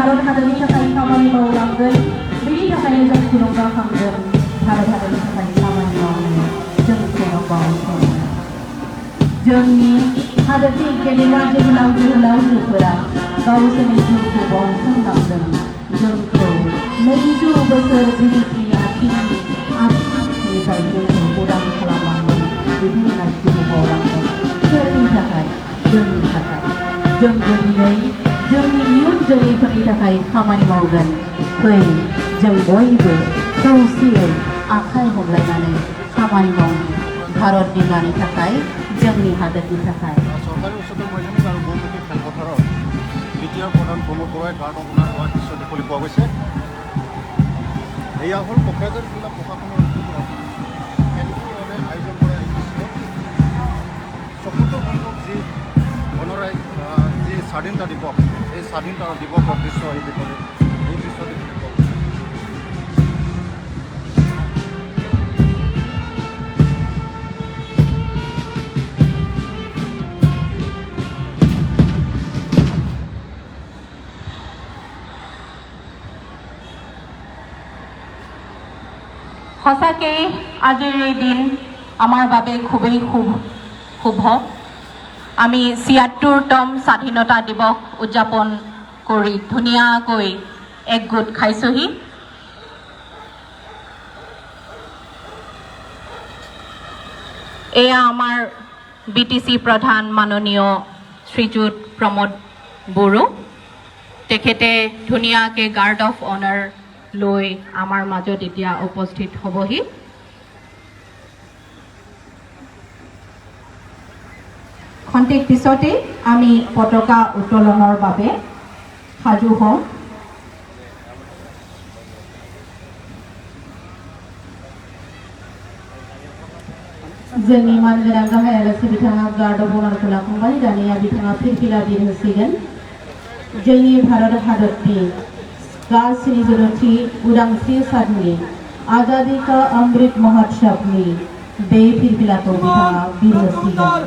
भारत हादरनि थाखाय खामानि मावलांगोन बेनि थाखायनो जों थुलुंगाखांगोन भारत हादरनि थाखाय खामानि मावनो जों थुलुंगाखांगोन जोंनि हादरनि गेदेमा जोहोलावजोफोरा गावसोरनि जिउखौ बाउसोमलांदों जोंखौ 200 बोसोर ब्रिटिशनि आथिंनिफ्राय जोंखौ उदां खालामलांदों बिथांमोना जिउ बाउलांदों सोरनि थाखाय जोंनि थाखाय जोंबो दिनै जोंनि इयुन जोलैफोरनि थाखाय खामानि मावगोन फै जों बयबो खौसेयै आखाइ हमलायनानै खामानि मावनो भारत बिमानि थाखाय जोंनि हादरनि थाखाय सरकारि उच्चतर माध्यमिक और বহুমুখী খেলপথাৰত দ্বিতীয় প্ৰধান প্ৰমোদ বৰাই গাৰ্ড অপনাৰ হোৱাৰ দৃশ্য দেখিবলৈ পোৱা গৈছে এয়া হ'ল কোকৰাঝাৰ জিলা প্ৰশাসনৰ আয়োজন কৰা এই দৃশ্য চকুত সংখ্যক যি গণৰাজ্য যি স্বাধীনতা দিৱস এই স্বাধীনতা দিৱসৰ দৃশ্য এই দৃশ্য দেখিবলৈ পোৱা গৈছে সঁচাকৈ আজিৰ এই দিন আমাৰ বাবে খুবেই শুভ আমি ৭৬তম স্বাধীনতা দিৱস উদযাপন কৰি ধুনীয়াকৈ একগোট খাইছোহি এয়া আমাৰ বিটিচি প্ৰধান মাননীয় শ্ৰীযুত প্ৰমোদ বড়ো তেখেতে ধুনীয়াকৈ গাৰ্ড অফ অনাৰ লৈ আমাৰ মাজত এতিয়া উপস্থিত হ'বহি খন্তেক পিছতে আমি পতাকা উত্তোলনৰ বাবে সাজু হওঁ जोंनि मानगोनां गाहाय आलासि बिथाङा गार्ड अफ अनारखौ लाखांबाय दानिया बिथाङा फिरफिला बिर होसिगोन जोंनि भारत हादरनि गासैनि जोनोमथि उदांस्रि साननि आजादी का अमृत महोत्सवनि बे फिरफिलाखौ बिथाङा बिर होसिगोन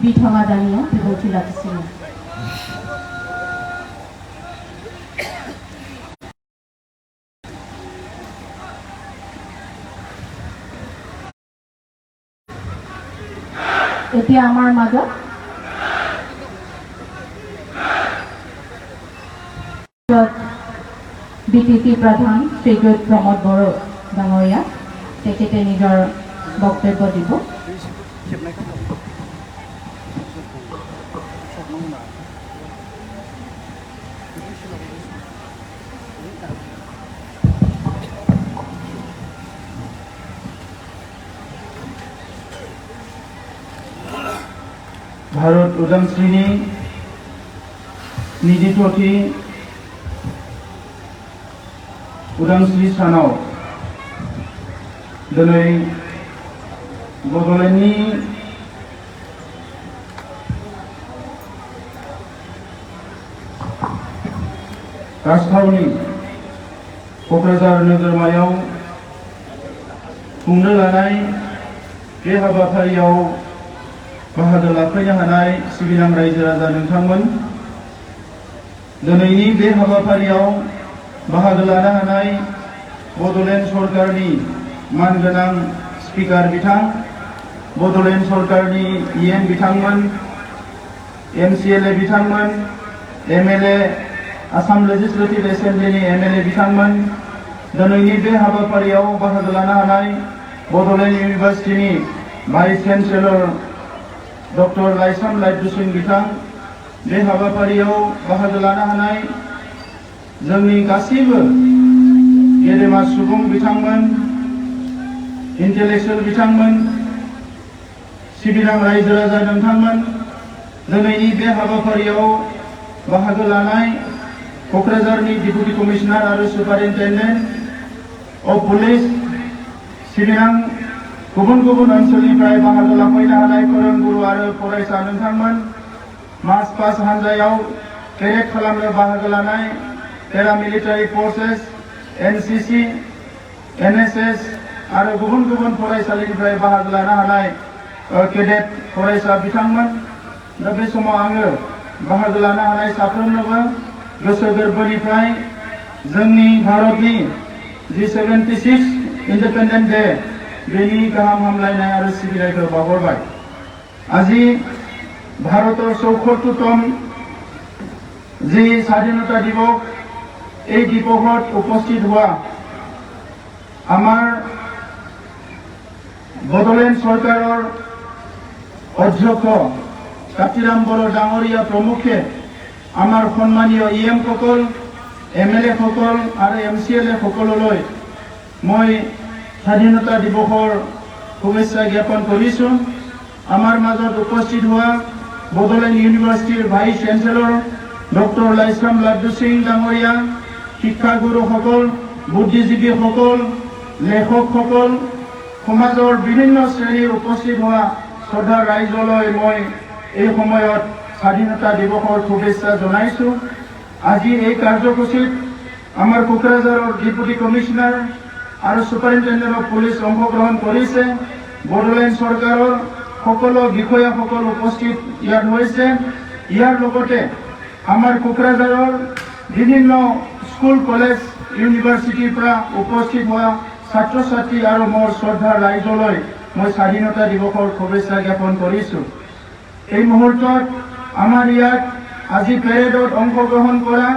बिथाङा दानिया बिबुंथि लाखिसिगोन এতিয়া আমাৰ মাজত বিটিচি প্ৰধান শ্ৰীযুত প্ৰমোদ বড়ো ডাঙৰীয়া তেখেতে নিজৰ বক্তব্য দিব भारत उदांस्रिनि 22थि उदांस्रि सानाव दिनै बड'लेण्डनि राजथावनि क'क्राझार नोगोरमायाव खुंनो लानाय बे हाबाफारियाव बाहागो लाफैनो हानाय सिबिनां रायजो राजा नोंथांमोन, दिनैनि बे हाबाफारियाव बाहागो लानो हानाय बड'लेण्ड सरकारनि मानगोनां स्पिकार बिथां, बड'लेण्ड सरकारनि EN बिथांमोन, MCLA बिथांमोन, MLA आसाम लेजिस्लेटिभ एसेम्ब्लिनि MLA बिथांमोन, दिनैनि बे हाबाफारियाव बाहागो लानो हानाय बड'लेण्ड इउनिभार्सिटिनि vice chancellor doctor Laisram Laidru Singh बिथां, बे हाबाफारियाव बाहागो लानो हानाय जोंनि गासैबो गेदेमा सुबुं बिथांमोन, इन्टेलेक्सुयेल बिथांमोन, सिबिनां रायजो राजा नोंथांमोन, दिनैनि बे हाबाफारियाव बाहागो लानाय क'क्राझारनि डिपुटि कमिशनार आरो सुपारिनटेन्डेन्ट अफ पुलिस, सिबिनां गुबुन गुबुन ओनसोलनिफ्राय बाहागो लाफैनो हानाय फोरोंगुरु आरो फरायसा नोंथांमोन, मार्च पास्ट हान्जायाव पेरेड खालामनो बाहागो लानाय पेरामिलिटारि फर्सेस, NCC, NSS आरो गुबुन गुबुन फरायसालिनिफ्राय बाहागो लानो हानाय केडेट फरायसा बिथांमोन। दा बे समाव आङो बाहागो लानो हानाय साफ्रोमनोबो गोसो गोरबोनिफ्राय जोंनि भारतनि जि 76 इन्डिपेन्डेन्ट डे बेनि गाहाम हामलायनाय आरो सिबिनायखौ बावहरबाय। আজি ভারতের ৭৪তম যে স্বাধীনতা দিবস, এই দিবসত উপস্থিত হওয়া আমার বড়োলেণ্ড সরকারের অধ্যক্ষ কাতিৰাম বড়ো ডাঙৰীয়া প্ৰমুখে আমাৰ সম্মানীয় EM সকল, MLA সকল আৰু MCLA সকললৈ মই স্বাধীনতা দিৱসৰ শুভেচ্ছা জ্ঞাপন কৰিছোঁ। আমাৰ মাজত উপস্থিত হওয়া বড়োলেণ্ড ইউনিভাৰ্সিটিৰ vice chancellor doctor Laisram Laidru Singh ডাঙৰীয়া, শিক্ষাগুৰু সকল, বুদ্ধিজীৱী সকল, লেখক সকল, সমাজৰ বিভিন্ন শ্ৰেণীৰ উপস্থিত হওয়া শ্ৰদ্ধা ৰাইজলৈ মই এই সময়ত স্বাধীনতা দিৱসৰ শুভেচ্ছা জনাইছোঁ। আজি এই কাৰ্যসূচীত আমাৰ কোকৰাঝাৰৰ ডিপুটি কমিশনাৰ আৰু সুপাৰিনটেণ্ডেণ্ট অফ পুলিচ অংশগ্ৰহণ কৰিছে। বড়োলেণ্ড চৰকাৰৰ সকলো বিষয়াসকল উপস্থিত ইয়াত হৈছে। ইয়াৰ লগতে আমাৰ কোকৰাঝাৰৰ বিভিন্ন স্কুল, কলেজ, ইউনিভাৰ্চিটিৰ পৰা উপস্থিত হোৱা ছাত্ৰ ছাত্ৰী আৰু মোৰ শ্ৰদ্ধা ৰাইজলৈ মই স্বাধীনতা দিৱসৰ শুভেচ্ছা জ্ঞাপন কৰিছোঁ। এই মুহূৰ্তত আমাৰ ইয়াত আজি পেৰেডত অংশগ্ৰহণ কৰা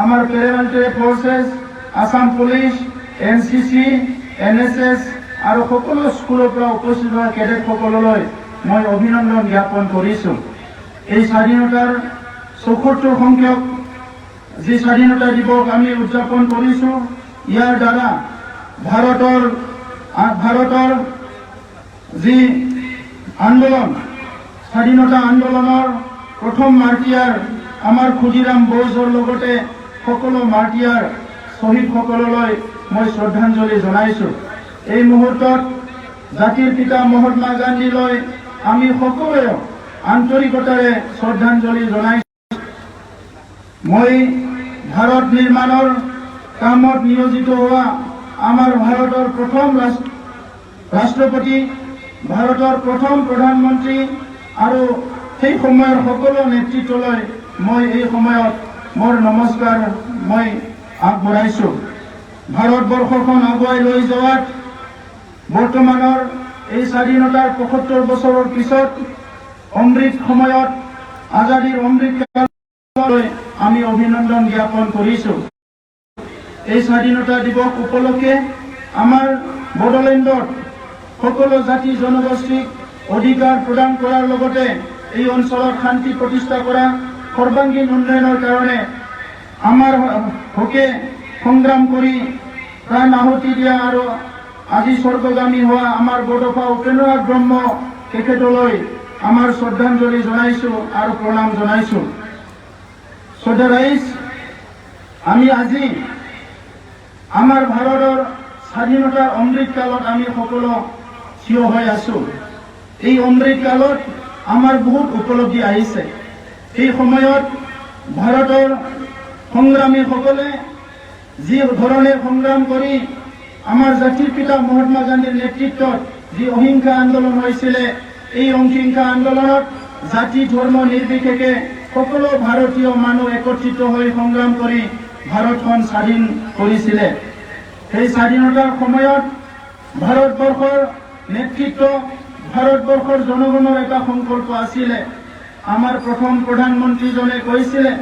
আমাৰ paramilitary forces, Assam police, NCC, NSS আৰু সকলো স্কুলৰ পৰা উপস্থিত হোৱা কেডেটসকললৈ মই অভিনন্দন জ্ঞাপন কৰিছোঁ। এই স্বাধীনতাৰ ৭৪ সংখ্যক যি স্বাধীনতা দিৱস আমি উদযাপন কৰিছোঁ, ইয়াৰ দ্বাৰা ভাৰতৰ যি আন্দোলন, স্বাধীনতা আন্দোলনৰ প্ৰথম মাৰ্টিয়াৰ আমাৰ ক্ষুদিৰাম ব'জৰ লগতে সকলো মাৰ্টিয়াৰ শ্বহীদসকললৈ মই শ্ৰদ্ধাঞ্জলি জনাইছোঁ। এই মুহূৰ্তত জাতিৰ পিতা মহাত্মা গান্ধীলৈ আমি সকলোৱে আন্তৰিকতাৰে শ্ৰদ্ধাঞ্জলি জনাইছোঁ। মই ভাৰত নিৰ্মাণৰ কামত নিয়োজিত হোৱা আমাৰ ভাৰতৰ প্ৰথম ৰাষ্ট্ৰপতি, ভাৰতৰ প্ৰথম প্ৰধানমন্ত্ৰী আৰু সেই সময়ৰ সকলো নেতৃত্বলৈ মই এই সময়ত মোৰ নমস্কাৰ মই আগবঢ়াইছোঁ। ভাৰতবৰ্ষখন আগুৱাই লৈ যোৱাত বৰ্তমানৰ এই স্বাধীনতাৰ ৭৫ বছৰৰ পিছত অমৃত সময়ত, আজাদীৰ অমৃত কাললৈ আমি অভিনন্দন জ্ঞাপন কৰিছোঁ। এই স্বাধীনতা দিৱস উপলক্ষে আমাৰ বড়োলেণ্ডত সকলো জাতি জনগোষ্ঠীক অধিকাৰ প্ৰদান কৰাৰ লগতে এই অঞ্চলত শান্তি প্ৰতিষ্ঠা কৰা, সৰ্বাংগীন উন্নয়নৰ কাৰণে আমাৰ হকে সংগ্ৰাম কৰি প্ৰাণ আহুতি দিয়া আৰু আজি স্বৰ্গগামী হোৱা আমাৰ বড়োফা উপেন্দ্ৰনাথ ব্ৰহ্ম তেখেতলৈ আমাৰ শ্ৰদ্ধাঞ্জলি জনাইছোঁ আৰু প্ৰণাম জনাইছোঁ। শ্ৰদ্ধা ৰাইজ, আমি আজি আমাৰ ভাৰতৰ স্বাধীনতাৰ অমৃতকালত আমি সকলো থিয় হৈ আছোঁ। এই অমৃতকালত আমাৰ বহুত উপলব্ধি আহিছে। এই সময়ত ভাৰতৰ সংগ্ৰামীসকলে যি ধৰণে সংগ্ৰাম কৰি আমাৰ জাতিৰ পিতা মহাত্মা গান্ধীৰ নেতৃত্বত যি অহিংসা আন্দোলন হৈছিলে, এই অহিংসা আন্দোলনত জাতি ধৰ্ম নিৰ্বিশেষে সকলো ভাৰতীয় মানুহ একত্ৰিত হৈ সংগ্ৰাম কৰি ভাৰতখন স্বাধীন কৰিছিলে। সেই স্বাধীনতাৰ সময়ত ভাৰতবৰ্ষৰ নেতৃত্ব, ভাৰতবৰ্ষৰ জনগণৰ এটা সংকল্প আছিলে। আমাৰ প্ৰথম প্ৰধানমন্ত্ৰীজনে কৈছিলে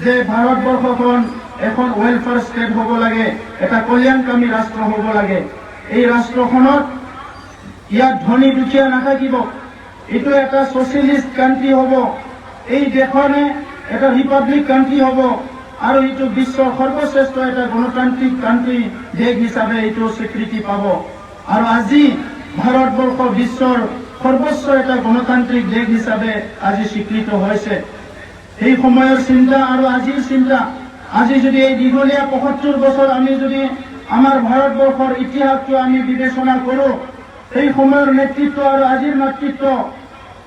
যে ভাৰতবৰ্ষখন এখন ৱেলফেয়াৰ ষ্টেট হ'ব লাগে, এটা কল্যাণকামী ৰাষ্ট্ৰ হ'ব লাগে। এই ৰাষ্ট্ৰখনত ইয়াত ধনী দুখীয়া নাথাকিব, এইটো এটা ছচিয়েলিষ্ট কাণ্ট্ৰি হ'ব, এই দেশখনে এটা ৰিপাব্লিক কাণ্ট্ৰি হ'ব আৰু এইটো বিশ্বৰ সৰ্বশ্ৰেষ্ঠ এটা গণতান্ত্ৰিক কাণ্ট্ৰি দেশ হিচাপে এইটো স্বীকৃতি পাব। আৰু আজি ভাৰতবৰ্ষ বিশ্বৰ সৰ্বোচ্চ এটা গণতান্ত্ৰিক দেশ হিচাপে আজি স্বীকৃত হৈছে। সেই সময়ৰ চিন্তা আৰু আজিৰ চিন্তা, আজি যদি এই দীঘলীয়া ৭৫ বছৰ আমি যদি আমাৰ ভাৰতবৰ্ষৰ ইতিহাসটো আমি বিবেচনা কৰোঁ, সেই সময়ৰ নেতৃত্ব আৰু আজিৰ নেতৃত্ব,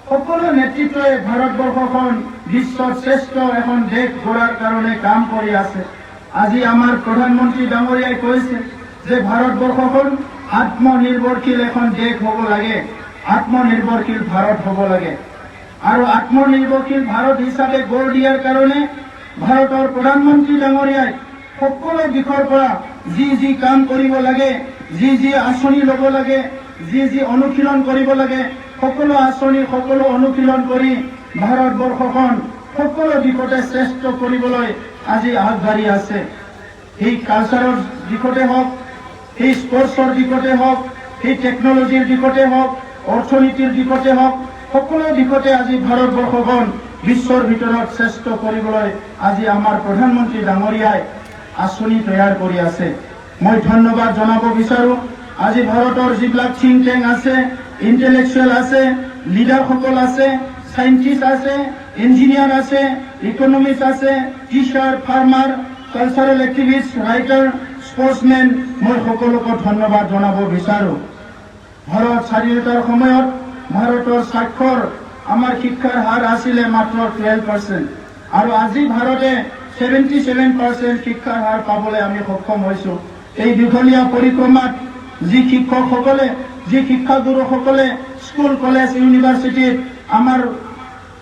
সকলো নেতৃত্বই ভাৰতবৰ্ষখন বিশ্বত শ্ৰেষ্ঠ এখন দেশ গঢ়াৰ কাৰণে কাম কৰি আছে। আজি আমাৰ প্ৰধানমন্ত্ৰী ডাঙৰীয়াই কৈছে যে ভাৰতবৰ্ষখন আত্মনিৰ্ভৰশীল এখন দেশ হ'ব লাগে, আত্মনিৰ্ভৰশীল ভাৰত হ'ব লাগে। আৰু আত্মনিৰ্ভৰশীল ভাৰত হিচাপে গঢ় দিয়াৰ কাৰণে ভাৰতৰ প্ৰধানমন্ত্ৰী ডাঙৰীয়াই সকলো দিশৰ পৰা যি কাম কৰিব লাগে, যি আঁচনি ল'ব লাগে, যি অনুশীলন কৰিব লাগে, সকলো আঁচনি সকলো অনুশীলন কৰি ভাৰতবৰ্ষখন সকলো দিশতে শ্ৰেষ্ঠ কৰিবলৈ আজি আগবাঢ়ি আছে। সেই কালচাৰৰ দিশতে হওক, সেই স্পৰ্টছৰ দিশতে হওক, সেই টেকনলজিৰ দিশতে হওক, অৰ্থনীতিৰ দিশতে হওক, সকলো দিশতে আজি ভাৰতবৰ্ষখন বিশ্বৰ ভিতৰত শ্ৰেষ্ঠ কৰিবলৈ আজি আমাৰ প্ৰধানমন্ত্ৰী ডাঙৰীয়াই আঁচনি তৈয়াৰ কৰি আছে। মই ধন্যবাদ জনাব বিচাৰো। আজি ভাৰতৰ যিবিলাক থিংক টেংক আছে, ইণ্টেলেকচুৱেল আছে, লিডাৰসকল আছে, চাইণ্টিষ্ট আছে, ইঞ্জিনিয়াৰ আছে, ইকনমিষ্ট আছে, teacher, farmer, cultural activist, writer, sportsmen, মই সকলোকে ধন্যবাদ জনাব বিচাৰো। ভাৰত স্বাধীনতাৰ সময়ত ভাৰতৰ স্বাক্ষৰ আমাৰ শিক্ষাৰ হাৰ আছিলে মাত্ৰ 12%, আৰু আজি ভাৰতে 77% শিক্ষাৰ হাৰ পাবলৈ আমি সক্ষম হৈছো। এই দীঘলীয়া পৰিক্ৰমাত যি শিক্ষকসকলে, যি শিক্ষাগুৰুসকলে স্কুল, কলেজ, ইউনিভাৰ্চিটিত আমাৰ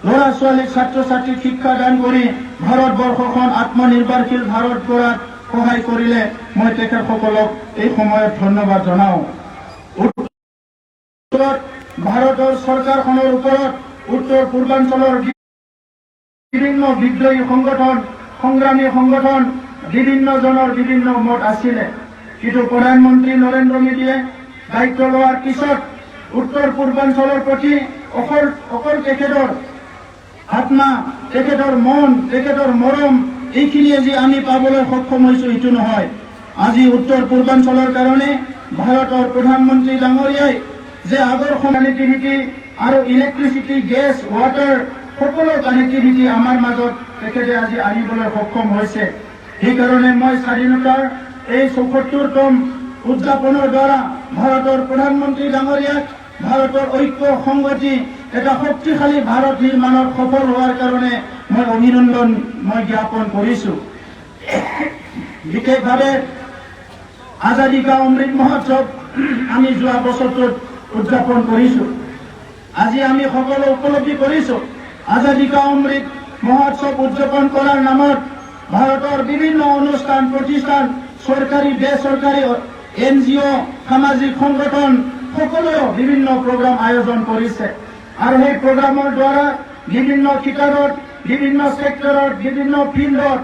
ল'ৰা ছোৱালীক, ছাত্ৰ ছাত্ৰীক শিক্ষাদান কৰি ভাৰতবৰ্ষখন আত্মনিৰ্ভৰশীল ভাৰত গঢ়াত সহায় কৰিলে, মই তেখেতসকলক এই সময়ত ধন্যবাদ জনাওঁ। ভাৰতৰ চৰকাৰখনৰ ওপৰত উত্তৰ পূৰ্বাঞ্চলৰ বিভিন্ন বিদ্ৰোহী সংগঠন, সংগ্ৰামী সংগঠন, বিভিন্নজনৰ বিভিন্ন মত আছিলে। কিন্তু প্ৰধানমন্ত্ৰী নৰেন্দ্ৰ মোদীয়ে দায়িত্ব লোৱাৰ পিছত উত্তৰ পূৰ্বাঞ্চলৰ প্ৰতি অকল তেখেতৰ আত্মা, তেখেতৰ মন, তেখেতৰ মৰম, এইখিনিয়ে যে আমি পাবলৈ সক্ষম হৈছো এইটো নহয়। আজি উত্তৰ পূৰ্বাঞ্চলৰ কাৰণে ভাৰতৰ প্ৰধানমন্ত্ৰী ডাঙৰীয়াই যে আদৰ্শ কানেক্টিভিটি আৰু ইলেক্ট্ৰিচিটি, গেছ, ৱাটাৰ সকলো কানেক্টিভিটি আমাৰ মাজত তেখেতে আজি আনিবলৈ সক্ষম হৈছে। সেইকাৰণে মই স্বাধীনতাৰ এই ৭৪তম উদযাপনৰ দ্বাৰা ভাৰতৰ প্ৰধানমন্ত্ৰী ডাঙৰীয়াক ভাৰতৰ ঐক্য সংগতি, এটা শক্তিশালী ভাৰত নিৰ্মাণত সফল হোৱাৰ কাৰণে মই অভিনন্দন জ্ঞাপন কৰিছো। বিশেষভাৱে আজাদী কা অমৃত মহোৎসৱ আমি যোৱা বছৰটোত উদযাপন কৰিছো। আজি আমি সকলো উপলব্ধি কৰিছো আজাদী কা অমৃত মহোৎসৱ উদযাপন কৰাৰ নামত ভাৰতৰ বিভিন্ন অনুষ্ঠান প্ৰতিষ্ঠান, চৰকাৰী বেচৰকাৰী NGO, সামাজিক সংগঠন সকলোৱে বিভিন্ন প্ৰগ্ৰাম আয়োজন কৰিছে। আৰু সেই প্ৰগ্ৰামৰ দ্বাৰা বিভিন্ন ক্ষেত্ৰত, বিভিন্ন ছেক্টৰত, বিভিন্ন ফিল্ডত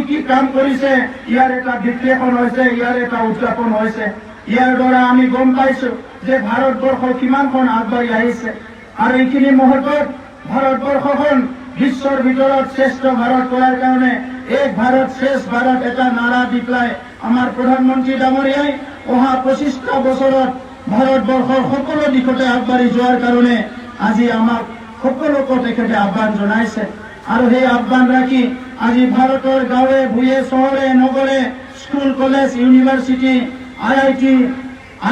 কি কাম কৰিছে ইয়াৰ এটা বিশ্লেষণ হৈছে, ইয়াৰ এটা উদযাপন হৈছে। ইয়াৰ দ্বাৰা আমি গম পাইছো যে ভাৰতবৰ্ষ কিমানখন আগবাঢ়ি আহিছে। আৰু এইখিনি মুহূৰ্তত ভাৰতবৰ্ষখন বিশ্বৰ ভিতৰত শ্ৰেষ্ঠ ভাৰত কৰাৰ কাৰণে এক ভাৰত শ্ৰেষ্ঠ ভাৰত এটা নাৰা দি পেলাই আমাৰ প্ৰধানমন্ত্ৰী ডাঙৰীয়াই অহা 25টা বছৰত ভাৰতবৰ্ষৰ সকলো দিশতে আগবাঢ়ি যোৱাৰ কাৰণে আজি আমাক সকলোকে তেখেতে আহ্বান জনাইছে। আৰু সেই আহ্বান ৰাখি আজি ভাৰতৰ গাঁৱে ভূঞে, চহৰে নগৰে, school, college, university, IIT,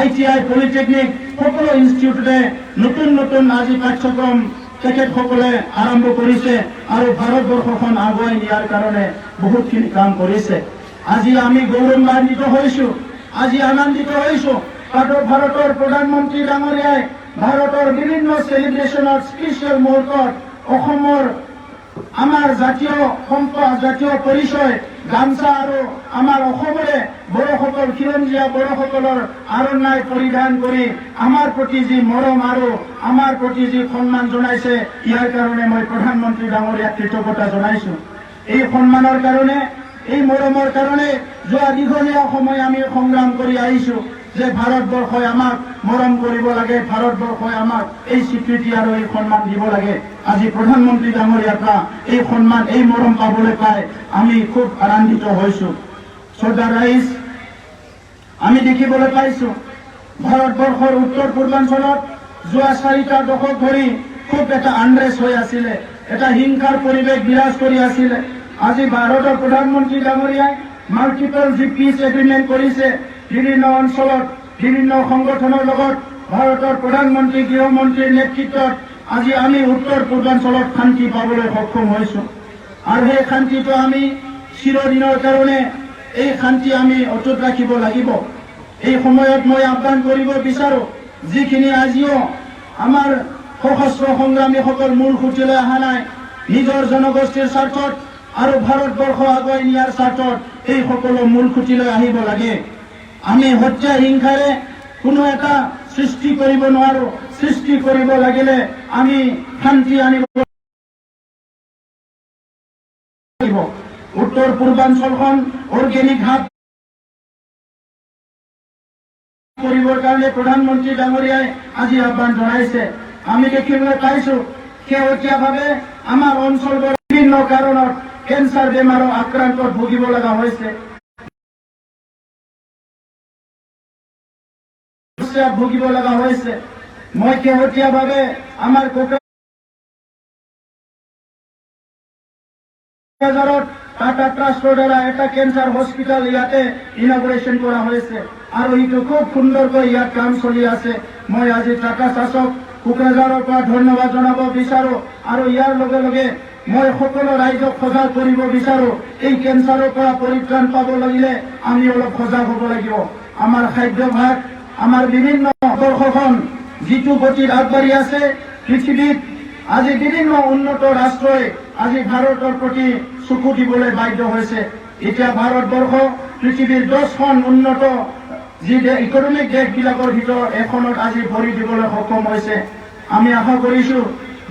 ITI, polytechnic সকলো ইনষ্টিটিউটতে নতুন আজি পাঠ্যক্ৰম তেখেতসকলে আৰম্ভ কৰিছে আৰু ভাৰতবৰ্ষখন আগুৱাই নিয়াৰ কাৰণে বহুতখিনি কাম কৰিছে। আজি আমি গৌৰৱান্বিত হৈছো, আজি আনন্দিত হৈছো। ভাৰতৰ প্ৰধানমন্ত্ৰী ডাঙৰীয়াই ভাৰতৰ বিভিন্ন চেলিব্ৰেশ্যনত স্পেচিয়েল মুহূৰ্তত অসমৰ আমাৰ জাতীয় সম্পদ, জাতীয় পৰিচয় গামছা আৰু আমাৰ অসমৰে বড়োসকল, খিলঞ্জীয়া বড়োসকলৰ আৰনাই পৰিধান কৰি আমাৰ প্ৰতি যি মৰম আৰু আমাৰ প্ৰতি যি সন্মান জনাইছে, ইয়াৰ কাৰণে মই প্ৰধানমন্ত্ৰী ডাঙৰীয়াক কৃতজ্ঞতা জনাইছো। এই সন্মানৰ কাৰণে, এই মৰমৰ কাৰণে যোৱা দীঘলীয়া সময় আমি সংগ্ৰাম কৰি আহিছো যে ভাৰতবৰ্ষই আমাক মৰম কৰিব লাগে, ভাৰতবৰ্ষই আমাক এই স্বীকৃতি আৰু এই সন্মান দিব লাগে। আজি প্ৰধানমন্ত্ৰী ডাঙৰীয়াৰ পৰা এই সন্মান, এই মৰম পাবলৈ পাই আমি খুব আনন্দিত হৈছো। শ্ৰদ্ধা ৰাইজ, আমি দেখিবলৈ পাইছো ভাৰতবৰ্ষৰ উত্তৰ পূৰ্বাঞ্চলত যোৱা 4টা দশক ধৰি খুব এটা আনৰেষ্ট হৈ আছিলে, এটা হিংসাৰ পৰিৱেশ বিৰাজ কৰি আছিলে। আজি ভাৰতৰ প্ৰধানমন্ত্ৰী ডাঙৰীয়াই মাল্টিপল যি পিচ এগ্ৰিমেণ্ট কৰিছে, বিভিন্ন অঞ্চলত বিভিন্ন সংগঠনৰ লগত ভাৰতৰ প্ৰধানমন্ত্ৰী, গৃহমন্ত্ৰীৰ নেতৃত্বত আজি আমি উত্তৰ পূৰ্বাঞ্চলত শান্তি পাবলৈ সক্ষম হৈছো। আৰু সেই শান্তিটো আমি চিৰদিনৰ কাৰণে এই শান্তি আমি অটুট ৰাখিব লাগিব। এই সময়ত মই আহ্বান কৰিব বিচাৰো, যিখিনি আজিও আমাৰ সশস্ত্ৰ সংগ্ৰামীসকল মূল খুঁটিলৈ অহা নাই, নিজৰ জনগোষ্ঠীৰ স্বাৰ্থত আৰু ভাৰতবৰ্ষ আগুৱাই নিয়াৰ স্বাৰ্থত এই সকলো মূল খুঁটিলৈ আহিব লাগে। আমি হত্যা হিংসাৰে কোনো এটা সৃষ্টি কৰিব নোৱাৰো। সৃষ্টি কৰিব লাগিলে আমি শান্তি আনিব লাগিব। উত্তৰ পূৰ্বাঞ্চলখন অৰ্গেনিক হাব কৰিবৰ কাৰণে প্ৰধানমন্ত্ৰী ডাঙৰীয়াই আজি আহ্বান জনাইছে। আমি দেখিবলৈ পাইছো শেহতীয়াভাৱে আমাৰ অঞ্চলবোৰ বিভিন্ন কাৰণত কেঞ্চাৰ বেমাৰৰ আক্ৰান্তত ভুগিব লগা হৈছে, ভুগিব লগা হৈছে। মই শেহতীয়াভাৱে আমাৰ কোকৰাঝাৰত টাটা ট্ৰাষ্টৰ দ্বাৰা এটা কেঞ্চাৰ হস্পিটেল ইয়াতে ইনগ্ৰেশ্যন কৰা হৈছে আৰু এইটো খুব সুন্দৰকৈ ইয়াত কাম চলি আছে। মই আজি টাটা শাসক কোকৰাঝাৰৰ পৰা ধন্যবাদ জনাব বিচাৰো আৰু ইয়াৰ লগে লগে মই সকলো ৰাইজক সজাগ কৰিব বিচাৰো। এই কেঞ্চাৰৰ পৰা পৰিত্ৰাণ পাব লাগিলে আমি অলপ সজাগ হ'ব লাগিব। আমাৰ খাদ্যভাস, আমাৰ বিভিন্ন বৰ্ষখন যিটো গতিত আগবাঢ়ি আছে পৃথিৱীত, আজি বিভিন্ন উন্নত ৰাষ্ট্ৰই আজি ভাৰতৰ প্ৰতি চকু দিবলৈ বাধ্য হৈছে। এতিয়া ভাৰতবৰ্ষ পৃথিৱীৰ 10খন উন্নত যি ইকনমিক দেশবিলাকৰ ভিতৰত এখনত আজি ভৰি দিবলৈ সক্ষম হৈছে। আমি আশা কৰিছো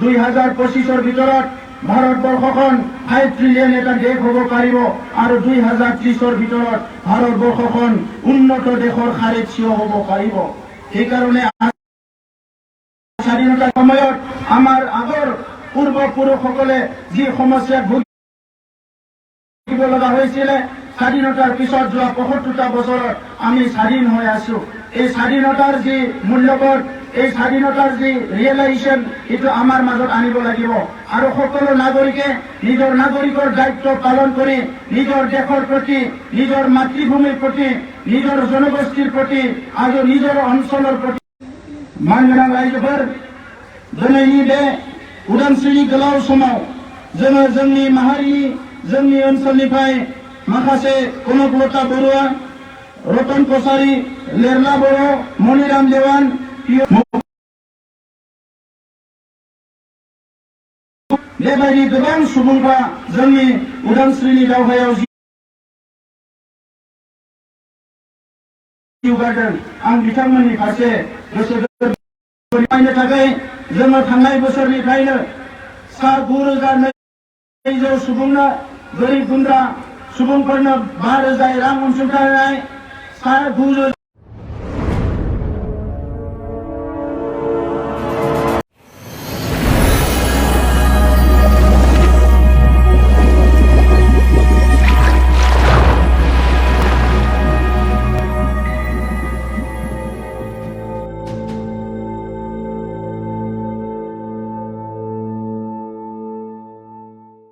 2025ৰ ভিতৰত ভাৰতবৰ্ষখন 5 ট্ৰিলিয়ন এটা দেশ হ'ব পাৰিব আৰু 2030ৰ ভিতৰত ভাৰতবৰ্ষখন উন্নত দেশৰ শাৰীত থিয় হ'ব পাৰিব। সেইকাৰণে স্বাধীনতাৰ সময়ত আমাৰ আগৰ পূৰ্বপুৰুষসকলে যি সমস্যাত ভুগিব লগা হৈছিলে, স্বাধীনতাৰ পিছত যোৱা 75টা বছৰত আমি স্বাধীন হৈ আছো। এই স্বাধীনতাৰ যি মূল্যবোধ, এই স্বাধীনতাৰ যি ৰিয়েলাইজেশ্যন, এইটো আমাৰ মাজত আনিব লাগিব আৰু সকলো নাগৰিকে নিজৰ নাগৰিকৰ দায়িত্ব পালন কৰি নিজৰ দেশৰ প্ৰতি, নিজৰ মাতৃভূমিৰ প্রতি, নিজের জনগোষ্ঠীর প্রতি আজও নিজের অঞ্চলের প্রতি मानगोनां रायजोफोर दिनैनि बे उदांस्रिनि गोलाव समाव जोङो जोंनि माहारिनि जोंनि ओनसोलनिफ्राय माखासे कनकलता बरुवा, रतन कसारी, लेरला बर', मनिराम देवान बेबायदि गोबां सुबुंफ्रा जोंनि उदांस्रिनि दावहायाव आं बिथांमोननि फारसे गोसो गोरबोनिफ्रायनो थाखाय जोङो थांनाय बोसोरनिफ्रायनो सा 9,200 सुबुंनो गोरिब गुन्द्रा सुबुंफोरनो 5,000 रां अनसुंथाइ होनाय, सा 9,000